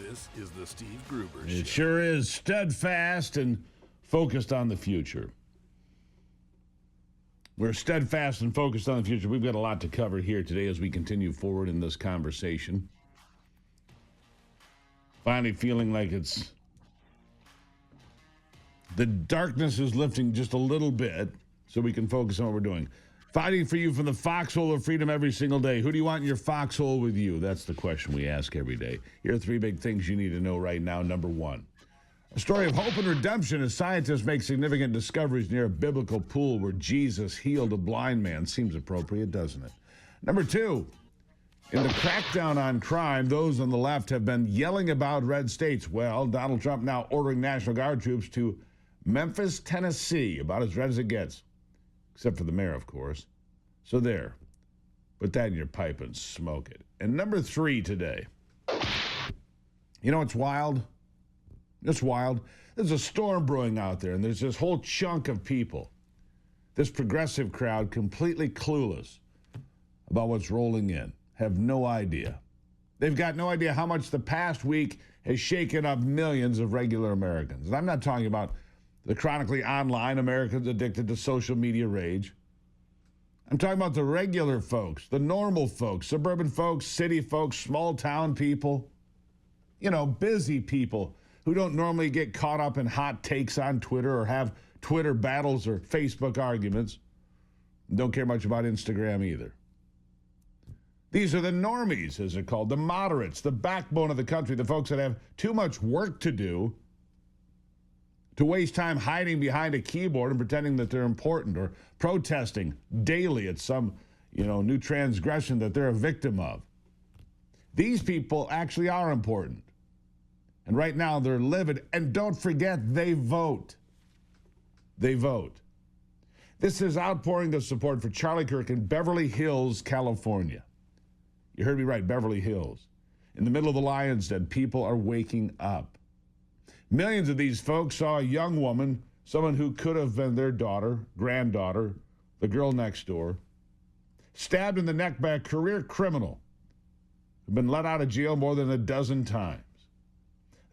This is the Steve Gruber Show. It sure is steadfast and focused on the future. We're steadfast and focused on the future. We've got a lot to cover here today as we continue forward in this conversation. Finally feeling like the darkness is lifting just a little bit so we can focus on what we're doing. Fighting for you from the foxhole of freedom every single day. Who do you want in your foxhole with you? That's the question we ask every day. Here are three big things you need to know right now. Number one, a story of hope and redemption as scientists make significant discoveries near a biblical pool where Jesus healed a blind man. Seems appropriate, doesn't it? Number two, in the crackdown on crime, those on the left have been yelling about red states. Well, Donald Trump now ordering National Guard troops to Memphis, Tennessee, about as red as it gets. Except for the mayor, of course. So there. Put that in your pipe and smoke it. And number three today. You know what's wild? It's wild. There's a storm brewing out there, and there's this whole chunk of people, this progressive crowd, completely clueless about what's rolling in. Have no idea. They've got no idea how much the past week has shaken up millions of regular Americans. And I'm not talking about the chronically online Americans addicted to social media rage. I'm talking about the regular folks, the normal folks, suburban folks, city folks, small town people, busy people who don't normally get caught up in hot takes on Twitter or have Twitter battles or Facebook arguments. Don't care much about Instagram either. These are the normies, as they're called, the moderates, the backbone of the country, the folks that have too much work to do to waste time hiding behind a keyboard and pretending that they're important or protesting daily at some, new transgression that they're a victim of. These people actually are important. And right now they're livid. And don't forget, they vote. They vote. This is outpouring of support for Charlie Kirk in Beverly Hills, California. You heard me right, Beverly Hills. In the middle of the Lion's Den, people are waking up. Millions of these folks saw a young woman, someone who could have been their daughter, granddaughter, the girl next door, stabbed in the neck by a career criminal who'd been let out of jail more than a dozen times.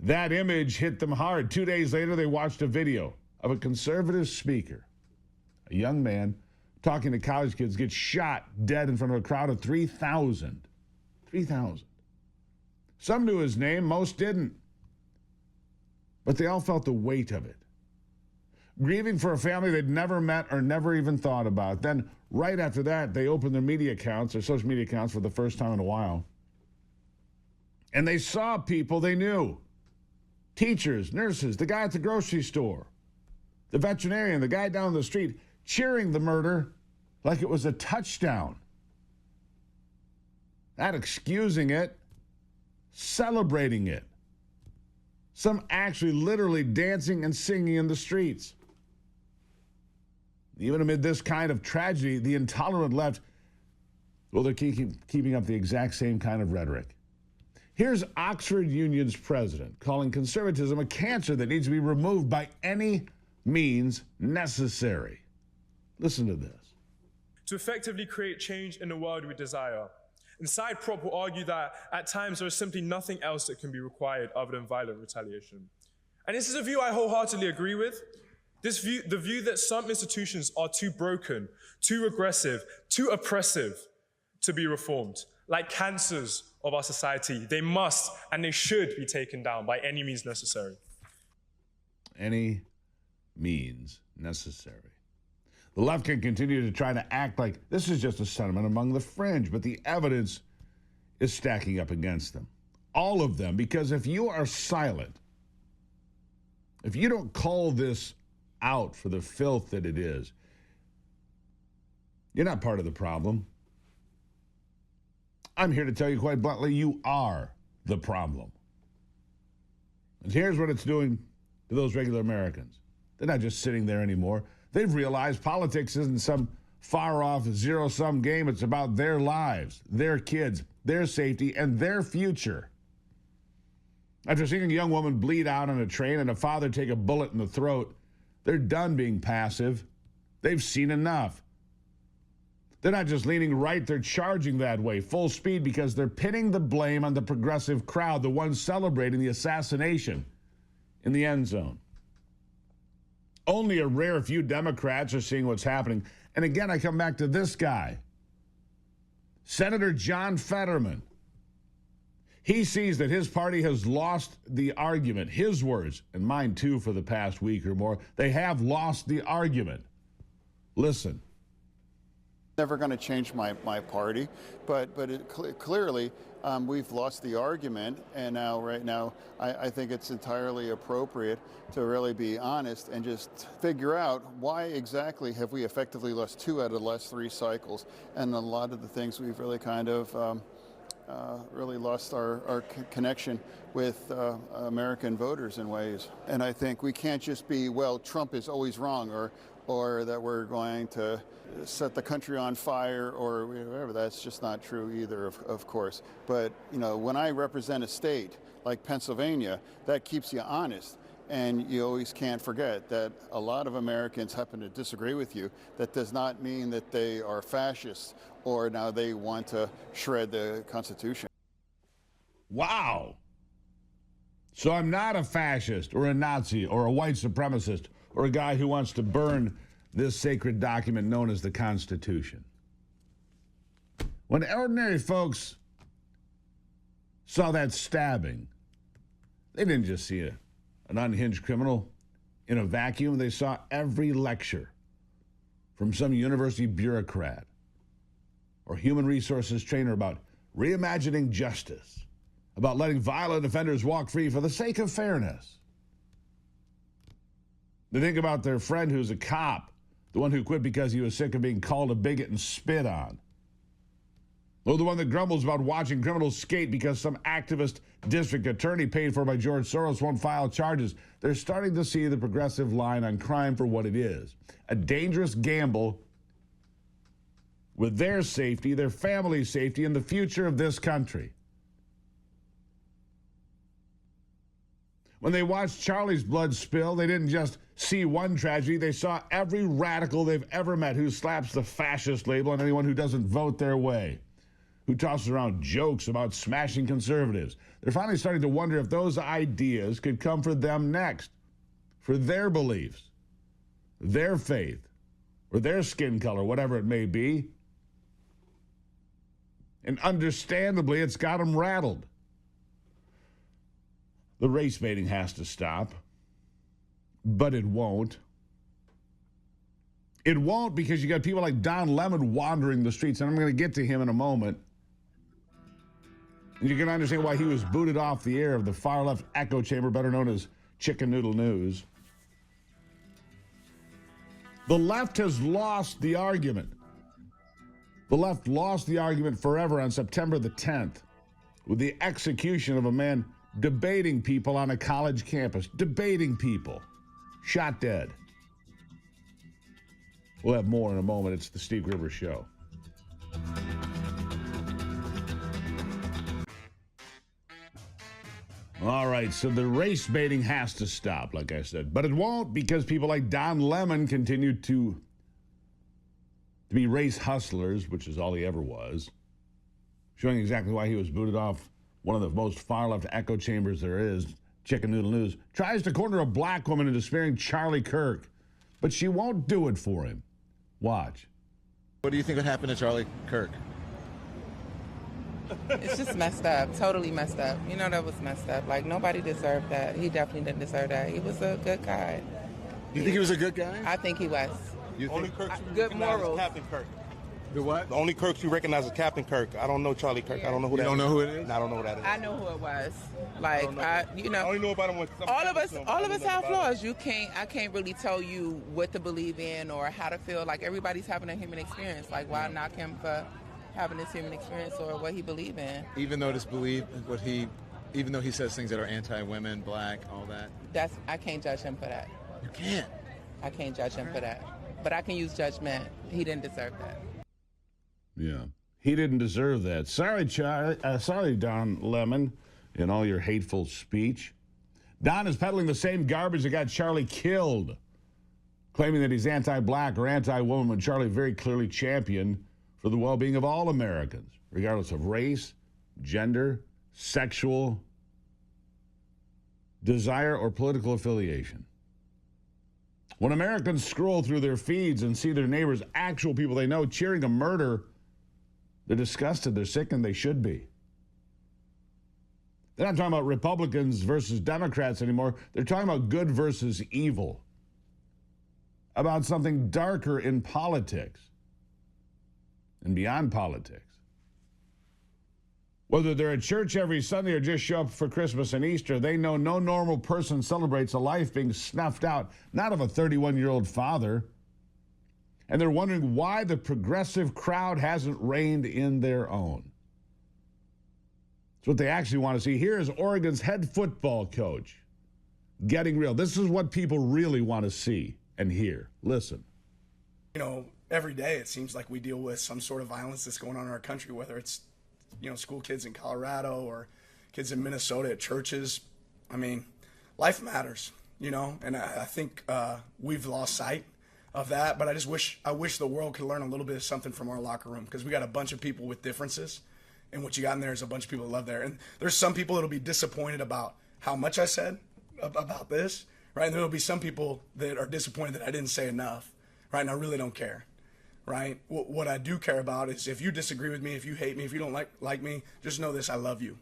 That image hit them hard. 2 days later, they watched a video of a conservative speaker, a young man talking to college kids, get shot dead in front of a crowd of 3,000. 3,000. Some knew his name, most didn't. But they all felt the weight of it. Grieving for a family they'd never met or never even thought about. Then, right after that, they opened their media accounts, their social media accounts, for the first time in a while. And they saw people they knew. Teachers, nurses, the guy at the grocery store, the veterinarian, the guy down the street, cheering the murder like it was a touchdown. Not excusing it, celebrating it. Some actually literally dancing and singing in the streets. Even amid this kind of tragedy, the intolerant left, they're keeping up the exact same kind of rhetoric. Here's Oxford Union's president calling conservatism a cancer that needs to be removed by any means necessary. Listen to this. To effectively create change in the world we desire. And Side Prop will argue that at times there is simply nothing else that can be required other than violent retaliation. And this is a view I wholeheartedly agree with. The view that some institutions are too broken, too aggressive, too oppressive to be reformed. Like cancers of our society, they must and they should be taken down by any means necessary. Any means necessary. The left can continue to try to act like this is just a sentiment among the fringe, but the evidence is stacking up against them. All of them, because if you are silent, if you don't call this out for the filth that it is, you're not part of the problem. I'm here to tell you quite bluntly, you are the problem. And here's what it's doing to those regular Americans. They're not just sitting there anymore. They've realized politics isn't some far-off zero-sum game. It's about their lives, their kids, their safety, and their future. After seeing a young woman bleed out on a train and a father take a bullet in the throat, they're done being passive. They've seen enough. They're not just leaning right, they're charging that way, full speed, because they're pinning the blame on the progressive crowd, the ones celebrating the assassination in the end zone. Only a rare few Democrats are seeing what's happening. And again, I come back to this guy, Senator John Fetterman. He sees that his party has lost the argument. His words, and mine too for the past week or more, they have lost the argument. Listen. Never going to change my party, but clearly we've lost the argument, and right now I think it's entirely appropriate to really be honest and just figure out why exactly have we effectively lost 2 out of the last 3 cycles, and a lot of the things we've really kind of really lost our connection with American voters in ways. And I think we can't just be, well, Trump is always wrong, or that we're going to set the country on fire or whatever. That's just not true either, of course. But, you know, when I represent a state like Pennsylvania, that keeps you honest. And you always can't forget that a lot of Americans happen to disagree with you. That does not mean that they are fascists or now they want to shred the Constitution. Wow. So I'm not a fascist or a Nazi or a white supremacist or a guy who wants to burn this sacred document known as the Constitution. When ordinary folks saw that stabbing, they didn't just see an unhinged criminal in a vacuum. They saw every lecture from some university bureaucrat or human resources trainer about reimagining justice, about letting violent offenders walk free for the sake of fairness. They think about their friend who's a cop, the one who quit because he was sick of being called a bigot and spit on. Or the one that grumbles about watching criminals skate because some activist district attorney paid for by George Soros won't file charges. They're starting to see the progressive line on crime for what it is. A dangerous gamble with their safety, their family's safety, and the future of this country. When they watched Charlie's blood spill, they didn't just see one tragedy. They saw every radical they've ever met who slaps the fascist label on anyone who doesn't vote their way, who tosses around jokes about smashing conservatives. They're finally starting to wonder if those ideas could come for them next, for their beliefs, their faith, or their skin color, whatever it may be. And understandably, it's got them rattled. The race baiting has to stop, but it won't. It won't because you got people like Don Lemon wandering the streets, and I'm going to get to him in a moment. And you can understand why he was booted off the air of the far-left echo chamber, better known as Chicken Noodle News. The left has lost the argument. The left lost the argument forever on September the 10th with the execution of a man debating people on a college campus. Debating people. Shot dead. We'll have more in a moment. It's the Steve Gruber Show. All right, so the race baiting has to stop, like I said. But it won't because people like Don Lemon continue to be race hustlers, which is all he ever was, showing exactly why he was booted off one of the most far-left echo chambers there is. Chicken Noodle News tries to corner a black woman into sparing Charlie Kirk, but she won't do it for him. Watch. What do you think would happen to Charlie Kirk? It's just messed up, totally messed up. You know that was messed up. Like, nobody deserved that. He definitely didn't deserve that. He was a good guy. You think he was a good guy? I think he was. You Only think? Kirk you Good recognize morals. is Captain Kirk. The what? The only Kirk you recognize is Captain Kirk. I don't know Charlie Kirk. I don't know who You that is. don't know who it is? I don't know who that is. I know who it was. Like, I only know about him when all of us have flaws. I can't really tell you what to believe in or how to feel. Like, everybody's having a human experience. Like, why knock him for having this human experience or what he believe in? Even though even though he says things that are anti-women, black, all that. I can't judge him for that. You can't. I can't judge him for that. But I can use judgment. He didn't deserve that. Yeah, he didn't deserve that. Sorry, Don Lemon, in all your hateful speech. Don is peddling the same garbage that got Charlie killed, claiming that he's anti-black or anti-woman when Charlie very clearly championed for for the well-being of all Americans, regardless of race, gender, sexual desire, or political affiliation. When Americans scroll through their feeds and see their neighbors, actual people they know, cheering a murder, they're disgusted, they're sick, and they should be. They're not talking about Republicans versus Democrats anymore. They're talking about good versus evil, about something darker in politics and beyond politics. Whether they're at church every Sunday or just show up for Christmas and Easter, they know no normal person celebrates a life being snuffed out, not of a 31-year-old father. And they're wondering why the progressive crowd hasn't reined in their own. It's what they actually want to see. Here is Oregon's head football coach getting real. This is what people really want to see and hear. Listen. You know, every day it seems like we deal with some sort of violence that's going on in our country, whether it's, you know, school kids in Colorado or kids in Minnesota at churches. I mean, life matters, you know, and I think we've lost sight of that. But I wish the world could learn a little bit of something from our locker room, because we got a bunch of people with differences, and what you got in there is a bunch of people that love there. And there's some people that'll be disappointed about how much I said about this, right? And there'll be some people that are disappointed that I didn't say enough, right? And I really don't care. Right? What I do care about is, if you disagree with me, if you hate me, if you don't like me, just know this: I love you.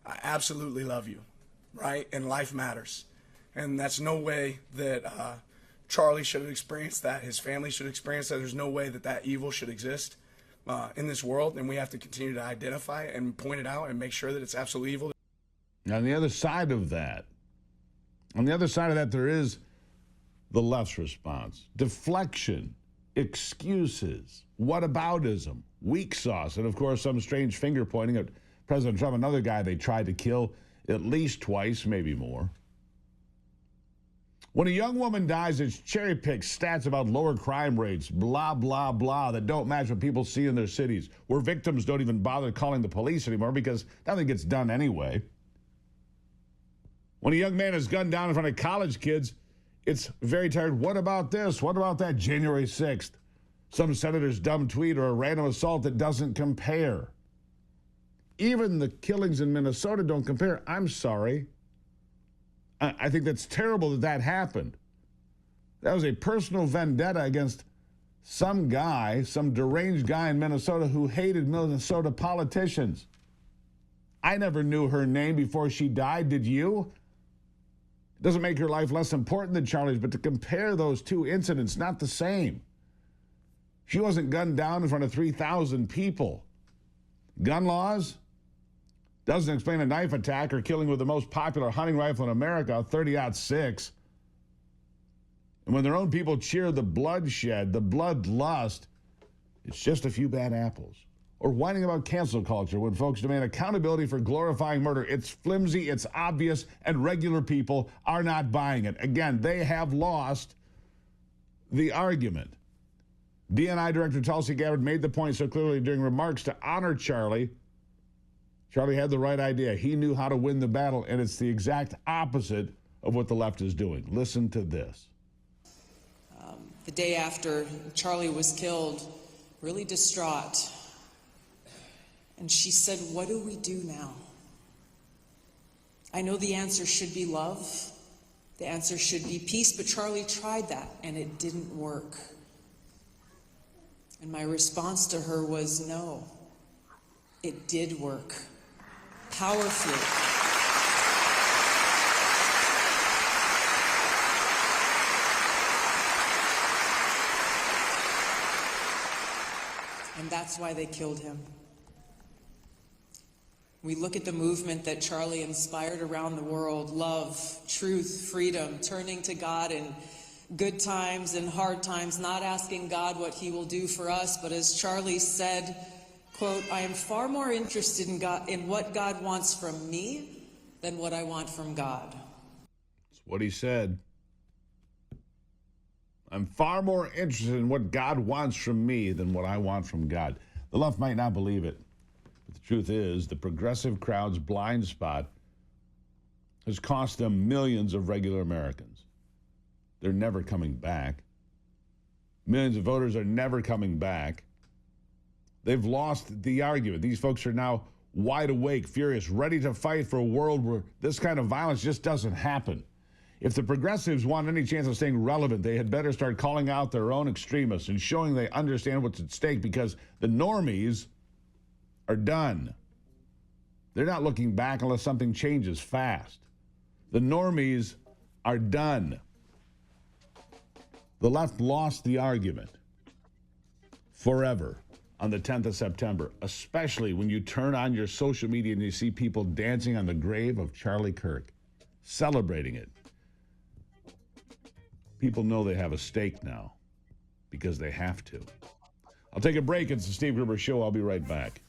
I absolutely love you, right? And life matters. And that's no way that Charlie should have experienced that. His family should experience that. There's no way that that evil should exist in this world, and we have to continue to identify it and point it out and make sure that it's absolutely evil. On the other side of that, there is the left's response: deflection, excuses, whataboutism, weak sauce, and of course some strange finger pointing at President Trump, another guy they tried to kill at least twice, maybe more. When a young woman dies, it's cherry-picked stats about lower crime rates, blah, blah, blah, that don't match what people see in their cities, where victims don't even bother calling the police anymore because nothing gets done anyway. When a young man is gunned down in front of college kids, it's very tired. What about this? What about that? January 6th. Some senator's dumb tweet or a random assault that doesn't compare. Even the killings in Minnesota don't compare. I'm sorry. I think that's terrible that happened. That was a personal vendetta against some guy, some deranged guy in Minnesota who hated Minnesota politicians. I never knew her name before she died. Did you? It doesn't make her life less important than Charlie's, but to compare those two incidents, not the same. She wasn't gunned down in front of 3,000 people. Gun laws doesn't explain a knife attack or killing with the most popular hunting rifle in America, a 30-06. And when their own people cheer the bloodshed, the bloodlust, it's just a few bad apples. Or whining about cancel culture when folks demand accountability for glorifying murder. It's flimsy, it's obvious, and regular people are not buying it. Again, they have lost the argument. DNI Director Tulsi Gabbard made the point so clearly during remarks to honor Charlie. Charlie had the right idea. He knew how to win the battle, and it's the exact opposite of what the left is doing. Listen to this. The day after Charlie was killed, really distraught. And she said, "What do we do now?" I know the answer should be love. The answer should be peace, but Charlie tried that and it didn't work. And my response to her was, no, it did work. Powerfully. And that's why they killed him. We look at the movement that Charlie inspired around the world: love, truth, freedom, turning to God in good times and hard times, not asking God what he will do for us, but as Charlie said, quote, "I am far more interested in what God wants from me than what I want from God." That's what he said. I'm far more interested in what God wants from me than what I want from God. The left might not believe it. But the truth is, the progressive crowd's blind spot has cost them millions of regular Americans. They're never coming back. Millions of voters are never coming back. They've lost the argument. These folks are now wide awake, furious, ready to fight for a world where this kind of violence just doesn't happen. If the progressives want any chance of staying relevant, they had better start calling out their own extremists and showing they understand what's at stake, because the normies are done. They're not looking back unless something changes fast. The normies are done. The left lost the argument forever on the 10th of September, especially when you turn on your social media and you see people dancing on the grave of Charlie Kirk, celebrating it. People know they have a stake now because they have to. I'll take a break. It's the Steve Gruber Show. I'll be right back.